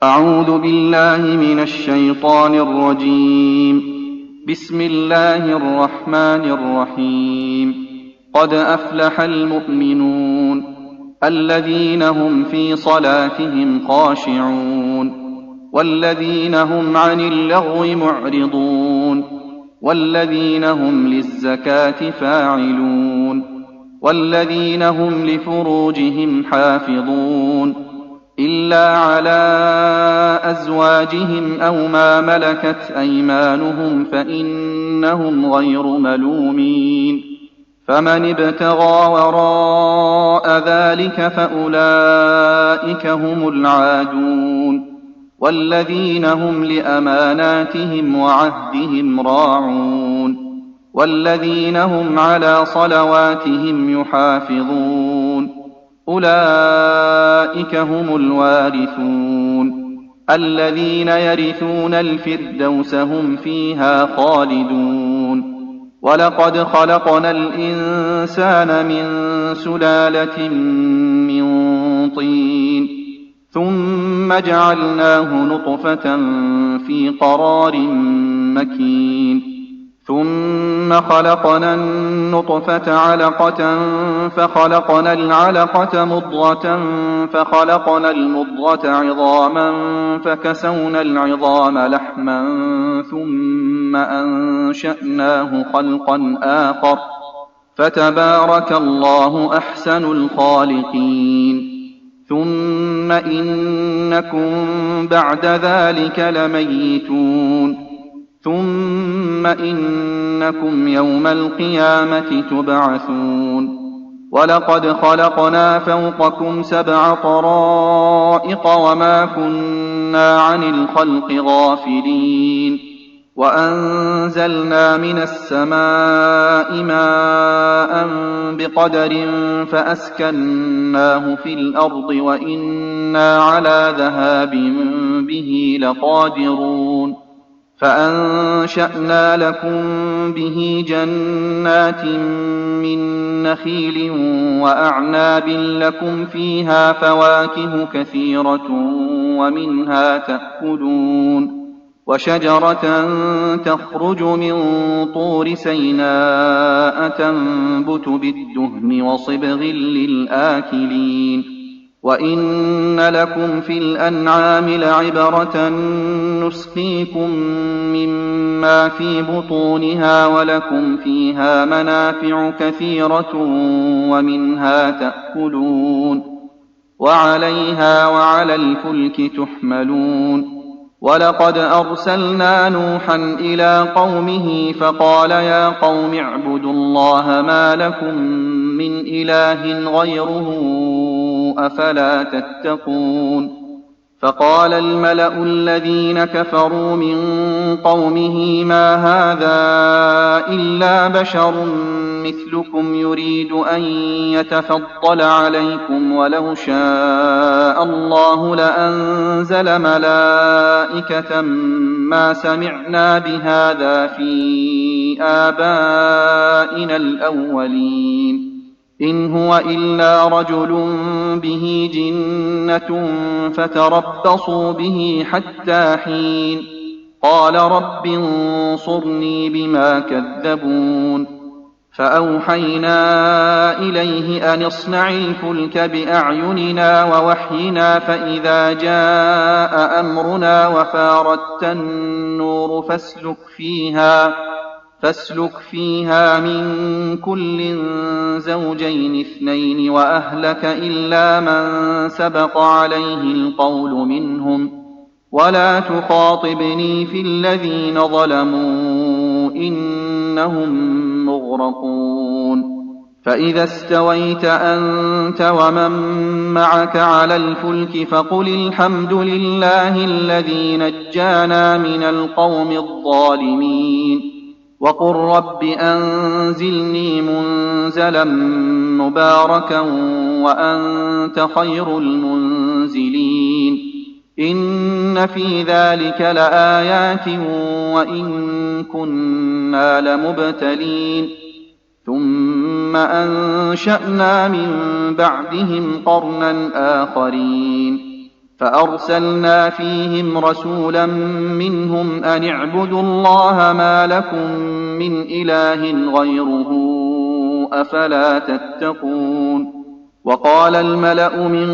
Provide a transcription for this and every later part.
أعوذ بالله من الشيطان الرجيم. بسم الله الرحمن الرحيم. قد أفلح المؤمنون الذين هم في صلاتهم خاشعون والذين هم عن اللغو معرضون والذين هم للزكاة فاعلون والذين هم لفروجهم حافظون إلا على أزواجهم أو ما ملكت أيمانهم فإنهم غير ملومين. فمن ابتغى وراء ذلك فأولئك هم العادون والذين هم لأماناتهم وعهدهم راعون والذين هم على صلواتهم يحافظون. أولئك هم الوارثون الذين يرثون الفردوس هم فيها خالدون. ولقد خلقنا الإنسان من سلالة من طين ثم جعلناه نطفة في قرار مكين ثم خلقنا النطفة علقة فخلقنا العلقة مضغة فخلقنا المضغة عظاما فكسونا العظام لحما ثم أنشأناه خلقا آخر فتبارك الله أحسن الخالقين. ثم إنكم بعد ذلك لميتون ثم إنكم يوم القيامة تبعثون. ولقد خلقنا فوقكم 7 طرائق وما كنا عن الخلق غافلين. وأنزلنا من السماء ماء بقدر فأسكناه في الأرض وإنا على ذهاب به لقادرون. فأنشأنا لكم به جنات من نخيل وأعناب لكم فيها فواكه كثيرة ومنها تأكلون. وشجرة تخرج من طور سيناء تنبت بالدهن وصبغ للآكلين. وإن لكم في الأنعام لعبرة نسقيكم مما في بطونها ولكم فيها منافع كثيرة ومنها تأكلون وعليها وعلى الفلك تحملون. ولقد أرسلنا نوحا إلى قومه فقال يا قوم اعبدوا الله ما لكم من إله غيره أفلا تتقون. فقال الملأ الذين كفروا من قومه ما هذا إلا بشر مثلكم يريد أن يتفضل عليكم ولو شاء الله لأنزل ملائكة ما سمعنا بهذا في آبائنا الأولين إن هو إلا رجل به جنة فتربصوا به حتى حين. قال رب انصرني بما كذبون. فأوحينا إليه أن اصنع الفلك بأعيننا ووحينا فإذا جاء أمرنا وفاردت النور فاسلك فيها من كل زوجين 2 وأهلك إلا من سبق عليه القول منهم ولا تخاطبني في الذين ظلموا إنهم مغرقون. فإذا استويت أنت ومن معك على الفلك فقل الحمد لله الذي نجانا من القوم الظالمين وقل رب أنزلني منزلا مباركا وأنت خير المنزلين. إن في ذلك لآيات وإن كنا لمبتلين. ثم أنشأنا من بعدهم قرنا آخرين فأرسلنا فيهم رسولا منهم أن اعبدوا الله ما لكم من إله غيره أفلا تتقون. وقال الملأ من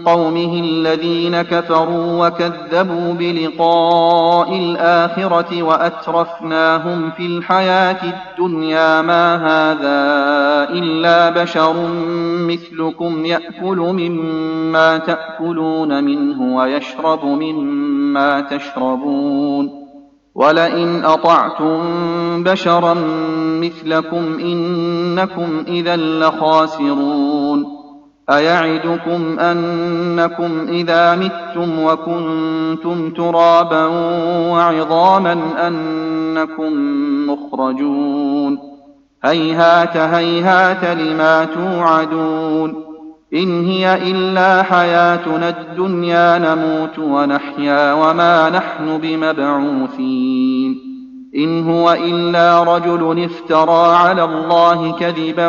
قومه الذين كفروا وكذبوا بلقاء الآخرة وأترفناهم في الحياة الدنيا ما هذا إلا بشر مثلكم يأكل مما تأكلون منه ويشرب مما تشربون ولئن أطعتم بشرا مثلكم إنكم إذا لخاسرون. أيعدكم أنكم إذا متم وكنتم ترابا وعظاما أنكم مخرجون. هيهات هيهات لما توعدون. إن هي إلا حياتنا الدنيا نموت ونحيا وما نحن بمبعوثين. إن هو إلا رجل افترى على الله كذبا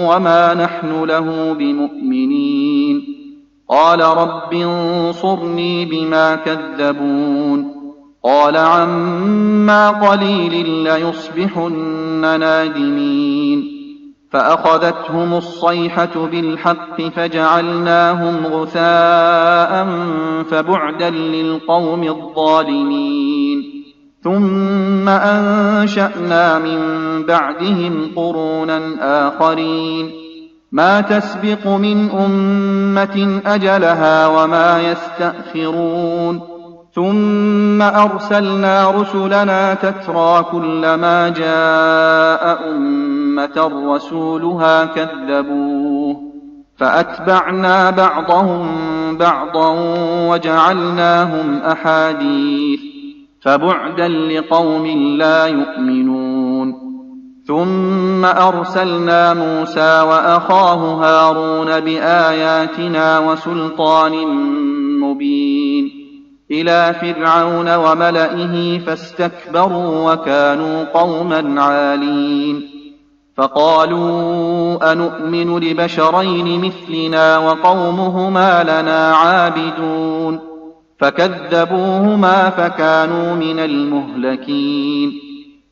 وما نحن له بمؤمنين. قال رب انصرني بما كذبون. قال عما قليل ليصبحن نادمين. فأخذتهم الصيحة بالحق فجعلناهم غثاء فبعدا للقوم الظالمين. ثم أنشأنا من بعدهم قرونا آخرين ما تسبق من أمة أجلها وما يستأخرون. ثم أرسلنا رسلنا تترى كلما جاء أمة رسولها كذبوه فأتبعنا بعضهم بعضا وجعلناهم أحاديث فبعدا لقوم لا يؤمنون. ثم أرسلنا موسى وأخاه هارون بآياتنا وسلطان مبين إلى فرعون وملئه فاستكبروا وكانوا قوما عالين. فقالوا أنؤمن لبشرين مثلنا وقومهما لنا عابدون. فكذبوهما فكانوا من المهلكين.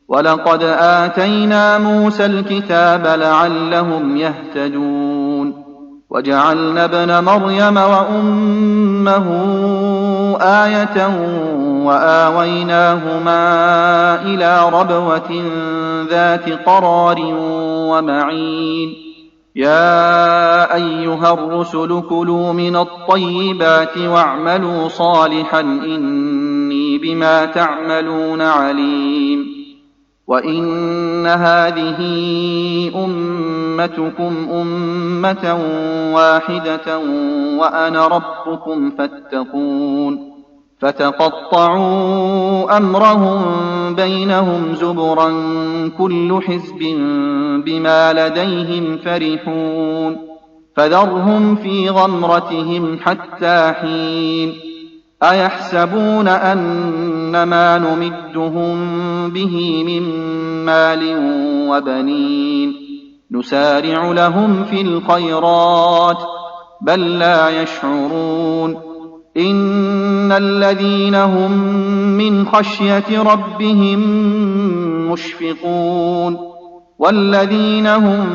ولقد آتينا موسى الكتاب لعلهم يهتدون. وجعلنا ابن مريم وأمه آية وآويناهما إلى ربوة ذات قرار ومعين. يا أيها الرسل كلوا من الطيبات واعملوا صالحا إني بما تعملون عليم. وإن هذه أمتكم أمة واحدة وأنا ربكم فاتقون. فتقطعوا أمرهم بينهم زبرا كل حزب بما لديهم فرحون. فذرهم في غمرتهم حتى حين. أيحسبون أنما نمدهم به من مال وبنين نسارع لهم في الخيرات بل لا يشعرون. إن الذين هم من خشية ربهم مشفقون والذين هم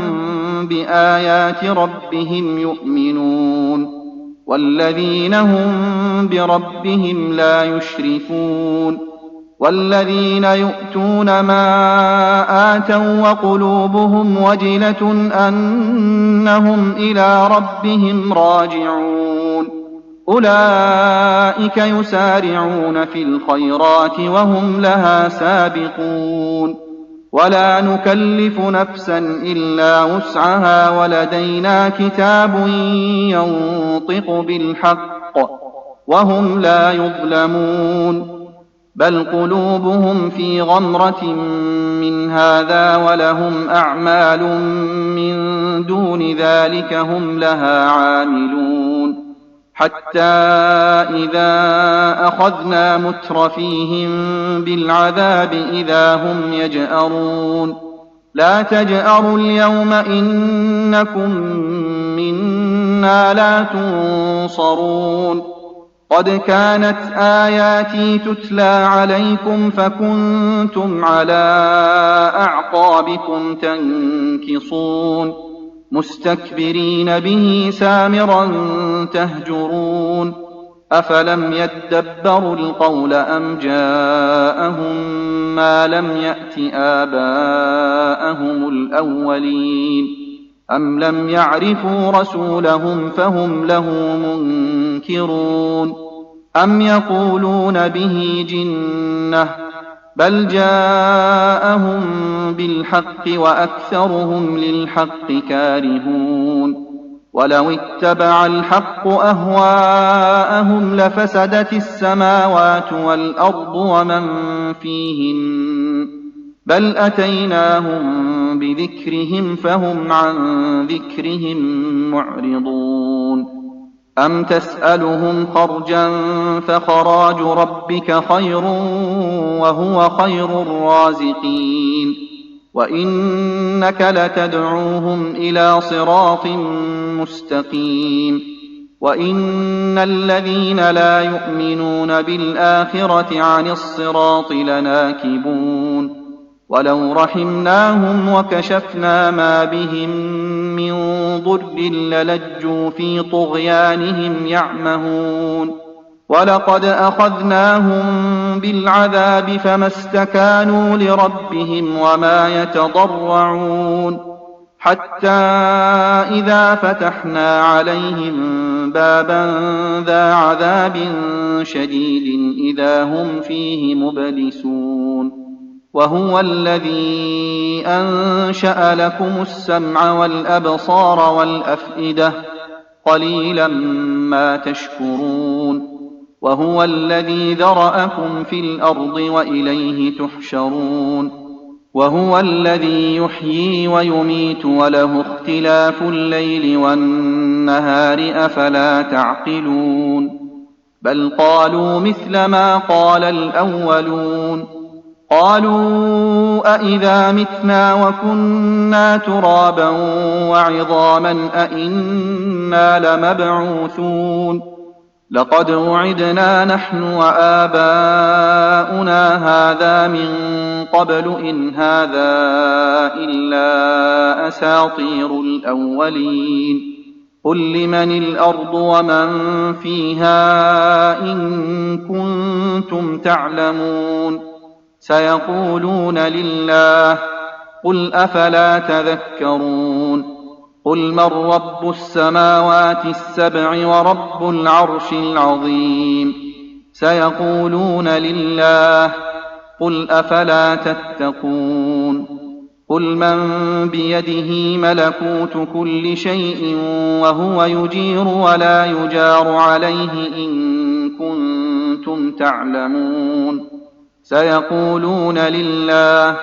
بآيات ربهم يؤمنون والذين هم بربهم لا يشركون والذين يؤتون ما آتوا وقلوبهم وجلة أنهم إلى ربهم راجعون أولئك يسارعون في الخيرات وهم لها سابقون. ولا نكلف نفسا إلا وسعها ولدينا كتاب ينطق بالحق وهم لا يظلمون. بل قلوبهم في غمرة من هذا ولهم أعمال من دون ذلك هم لها عاملون. حتى إذا أخذنا مترفيهم بالعذاب إذا هم يجأرون. لا تجأروا اليوم إنكم منا لا تنصرون. قد كانت آياتي تتلى عليكم فكنتم على أعقابكم تنكصون مستكبرين به سامرا تهجرون أفلم يدبروا القول أم جاءهم ما لم يأت آباءهم الأولين أم لم يعرفوا رسولهم فهم له منكرون أم يقولون به جنة بل جاءهم بالحق وأكثرهم للحق كارهون ولو اتبع الحق أهواءهم لفسدت السماوات والأرض ومن فيهن بل أتيناهم بذكرهم فهم عن ذكرهم معرضون أم تسألهم خرجا فخراج ربك خير وهو خير الرازقين وإنك لتدعوهم إلى صراط مستقيم وإن الذين لا يؤمنون بالآخرة عن الصراط لناكبون ولو رحمناهم وكشفنا ما بهم من ضر للجوا في طغيانهم يعمهون ولقد أخذناهم بالعذاب فما استكانوا لربهم وما يتضرعون حتى إذا فتحنا عليهم بابا ذا عذاب شديد إذا هم فيه مبلسون وهو الذي أنشأ لكم السمع والأبصار والأفئدة قليلا ما تشكرون وهو الذي ذرأكم في الأرض وإليه تحشرون وهو الذي يحيي ويميت وله اختلاف الليل والنهار أفلا تعقلون بل قالوا مثل ما قال الأولون قالوا أإذا متنا وكنا ترابا وعظاما أإنا لمبعوثون لقد وعدنا نحن وآباؤنا هذا من قبل إن هذا إلا أساطير الأولين قل لمن الأرض ومن فيها إن كنتم تعلمون سيقولون لله قل أفلا تذكرون قل من رب السماوات السبع ورب العرش العظيم سيقولون لله قل أفلا تتقون قل من بيده ملكوت كل شيء وهو يجير ولا يجار عليه إن كنتم تعلمون سيقولون لله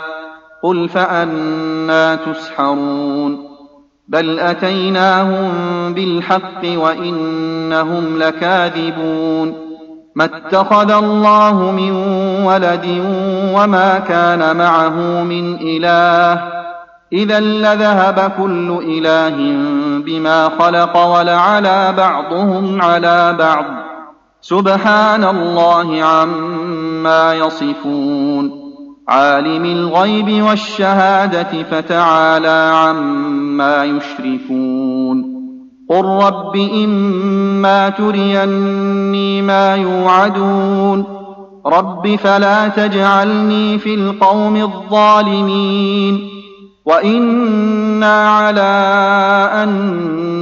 قل فأنى تسحرون بل أتيناهم بالحق وإنهم لكاذبون ما اتخذ الله من ولد وما كان معه من إله إذا لذهب كل إله بما خلق ولعلى بعضهم على بعض سبحان الله عما يصفون عالم الغيب والشهادة فتعالى عما يشركون قل رب إما تريني ما يوعدون رب فلا تجعلني في القوم الظالمين وإنا على أن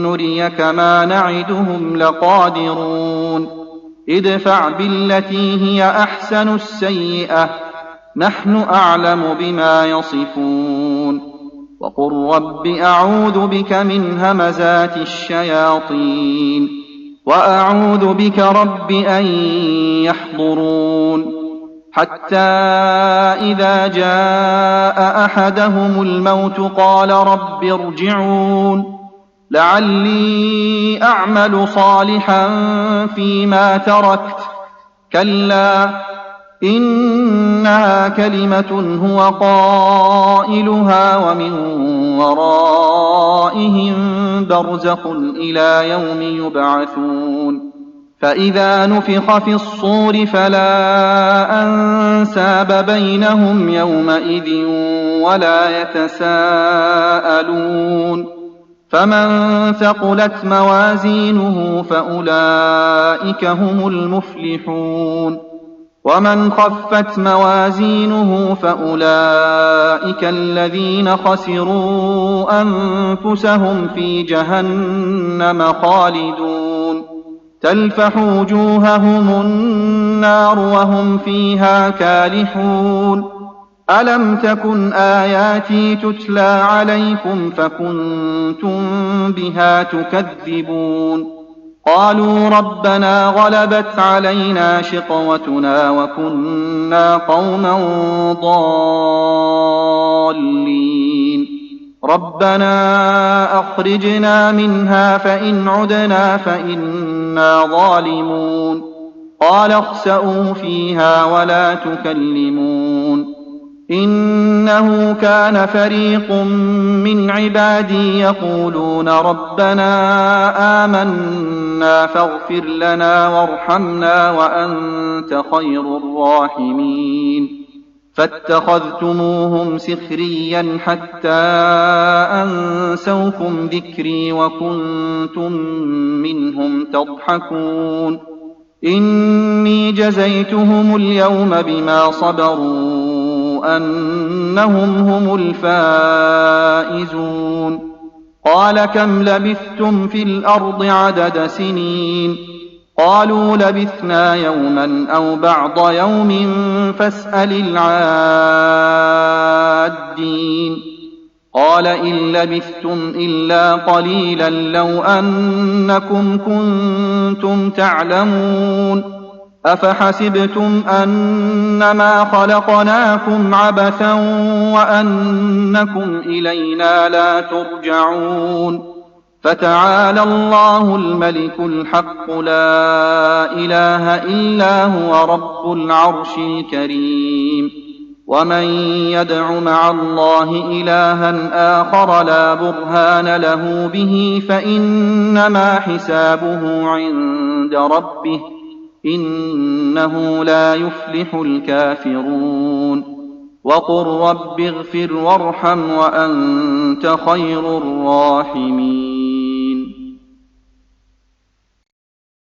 نريك ما نعدهم لقادرون ادفع بالتي هي أحسن السيئة نحن أعلم بما يصفون وقل رب أعوذ بك من همزات الشياطين وأعوذ بك رب أن يحضرون حتى إذا جاء أحدهم الموت قال رب ارجعون لعلي أعمل صالحا فيما تركت كلا إنها كلمة هو قائلها ومن ورائهم برزخ إلى يوم يبعثون فإذا نفخ في الصور فلا أنساب بينهم يومئذ ولا يتساءلون فمن ثقلت موازينه فأولئك هم المفلحون ومن خفت موازينه فأولئك الذين خسروا أنفسهم في جهنم خالدون تلفح وجوههم النار وهم فيها كالحون ألم تكن آياتي تتلى عليكم فكنتم بها تكذبون قالوا ربنا غلبت علينا شقوتنا وكنا قوما ضالين ربنا أخرجنا منها فإن عدنا فإنا ظالمون قال اخسئوا فيها ولا تكلمون إنه كان فريق من عبادي يقولون ربنا آمنا فاغفر لنا وارحمنا وأنت خير الراحمين فاتخذتموهم سخريا حتى أنسوكم ذكري وكنتم منهم تضحكون إني جزيتهم اليوم بما صبروا أنهم هم الفائزون قال كم لبثتم في الأرض عدد سنين قالوا لبثنا يوما أو بعض يوم فاسأل العادين قال إن لبثتم إلا قليلا لو أنكم كنتم تعلمون أفحسبتم أنما خلقناكم عبثا وأنكم إلينا لا ترجعون فتعالى الله الملك الحق لا إله إلا هو رب العرش الكريم ومن يدع مع الله إلها آخر لا برهان له به فإنما حسابه عند ربه إنه لا يفلح الكافرون وقل رب اغفر وارحم وأنت خير الراحمين